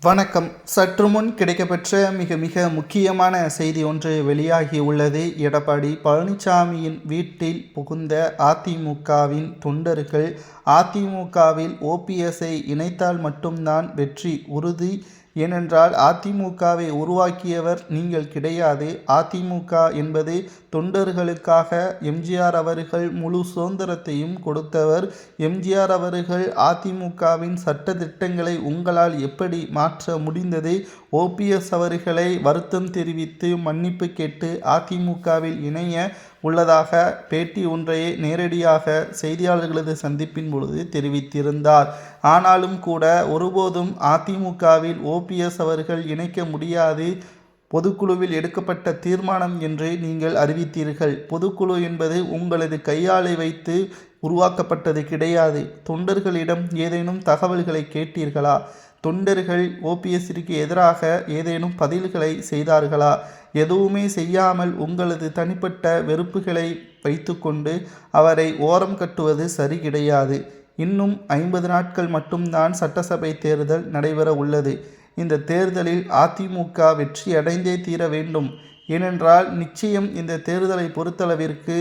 வணக்கம். சற்று முன் கிடைக்கப்பெற்ற மிக மிக முக்கியமான செய்தி ஒன்று வெளியாகி உள்ளது. எடப்பாடி பழனிசாமியின் வீட்டில் புகுந்த அதிமுகவின் தொண்டர்கள் அதிமுகவில் ஓபிஎஸ்ஐ இணைத்தால் மட்டும்தான் வெற்றி உறுதி. ஏனென்றால் அதிமுகவை உருவாக்கியவர் நீங்கள் கிடையாது. அதிமுக என்பது தொண்டர்களுக்காக எம்ஜிஆர் அவர்கள் முழு சுதந்திரத்தையும் கொடுத்தவர். எம்ஜிஆர் அவர்கள் அதிமுகவின் சட்ட திட்டங்களை உங்களால் எப்படி மாற்ற முடிந்தது? ஓபிஎஸ் அவர்களை வருத்தம் தெரிவித்து மன்னிப்பு கேட்டு அதிமுகவில் இணைய உள்ளதாக பேட்டி ஒன்றையே நேரடியாக செய்தியாளர்களது சந்திப்பின் பொழுது தெரிவித்திருந்தார். ஆனாலும் கூட ஒருபோதும் அதிமுகவில் ஓபிஎஸ் அவர்கள் இணைக்க முடியாது, பொதுக்குழுவில் எடுக்கப்பட்ட தீர்மானம் என்று நீங்கள் அறிவித்தீர்கள். பொதுக்குழு என்பது உங்களது கையாளை வைத்து உருவாக்கப்பட்டது கிடையாது. தொண்டர்களிடம் ஏதேனும் தகவல்களை கேட்டீர்களா? தொண்டர்கள் ஓபிஎஸ்ஸிற்கு எதிராக ஏதேனும் பதில்களை செய்தார்களா? எதுவுமே செய்யாமல் உங்களது தனிப்பட்ட வெறுப்புகளை வைத்துக்கொண்டு அவரை ஓரம் கட்டுவது சரி கிடையாது. இன்னும் 50 நாட்கள் மட்டும்தான் சட்டசபை தேர்தல் நடைபெற உள்ளது. இந்த தேர்தலில் அதிமுக வெற்றி அடைந்தே தீர வேண்டும். ஏனென்றால் நிச்சயம் இந்த தேர்தலை பொறுத்தளவிற்கு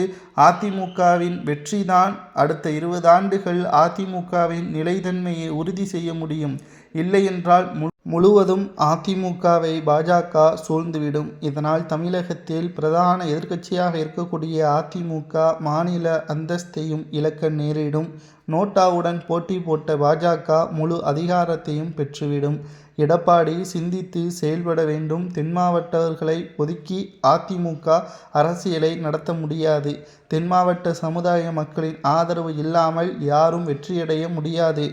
அதிமுகவின் வெற்றிதான் அடுத்த 20 ஆண்டுகள் அதிமுகவின் நிலைத்தன்மையை உறுதி செய்ய முடியும். இல்லையென்றால் முழுவதும் அதிமுகவை பாஜக சூழ்ந்துவிடும். இதனால் தமிழகத்தில் பிரதான எதிர்க்கட்சியாக இருக்கக்கூடிய அதிமுக மாநில அந்தஸ்தையும் இழக்க நேரிடும். நோட்டாவுடன் போட்டி போட்ட பாஜக முழு அதிகாரத்தையும் பெற்றுவிடும். எடப்பாடி சிந்தித்து செயல்பட வேண்டும். தென் மாவட்டவர்களை ஒதுக்கி அதிமுக அரசியலை நடத்த முடியாது. தென் மாவட்ட சமுதாய மக்களின் ஆதரவு இல்லாமல் யாரும் வெற்றியடைய முடியாது.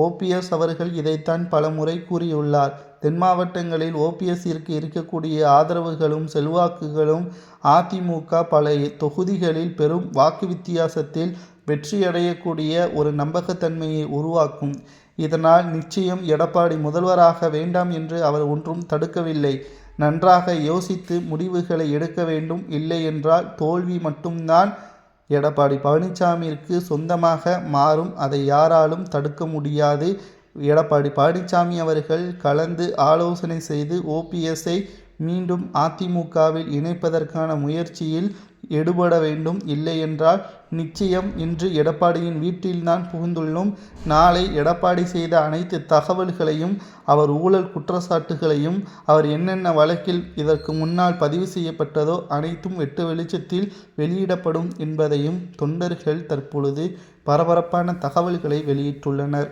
ஓபிஎஸ் அவர்கள் இதைத்தான் பல முறை கூறியுள்ளார். தென் மாவட்டங்களில் ஓபிஎஸ்ஸிற்கு இருக்கக்கூடிய ஆதரவுகளும் செல்வாக்குகளும் அதிமுக பல தொகுதிகளில் பெரும் வாக்கு வித்தியாசத்தில் வெற்றியடையக்கூடிய ஒரு நம்பகத்தன்மையை உருவாக்கும். இதனால் நிச்சயம் எடப்பாடி முதல்வராக வேண்டாம் என்று அவர் ஒன்றும் தடுக்கவில்லை. நன்றாக யோசித்து முடிவுகளை எடுக்க வேண்டும். இல்லையென்றால் தோல்வி மட்டும்தான் எடப்பாடி பழனிசாமிற்கு சொந்தமாக மாறும். அதை யாராலும் தடுக்க முடியாது. எடப்பாடி பழனிசாமி அவர்கள் கலந்து ஆலோசனை செய்து ஓபிஎஸ்ஐ மீண்டும் அதிமுகவில் இணைப்பதற்கான முயற்சியில் ஈடுபட வேண்டும். இல்லையென்றால் நிச்சயம் இன்று எடப்பாடியின் வீட்டில்தான் புகுந்துள்ளோம். நாளை எடப்பாடி செய்த அனைத்து தகவல்களையும், அவர் ஊழல் குற்றச்சாட்டுகளையும், அவர் என்னென்ன வழக்கில் இதற்கு முன்னால் பதிவு செய்யப்பட்டதோ அனைத்தும் வெட்ட வெளிச்சத்தில் வெளியிடப்படும் என்பதையும் தொண்டர்கள் தற்பொழுது பரபரப்பான தகவல்களை வெளியிட்டுள்ளனர்.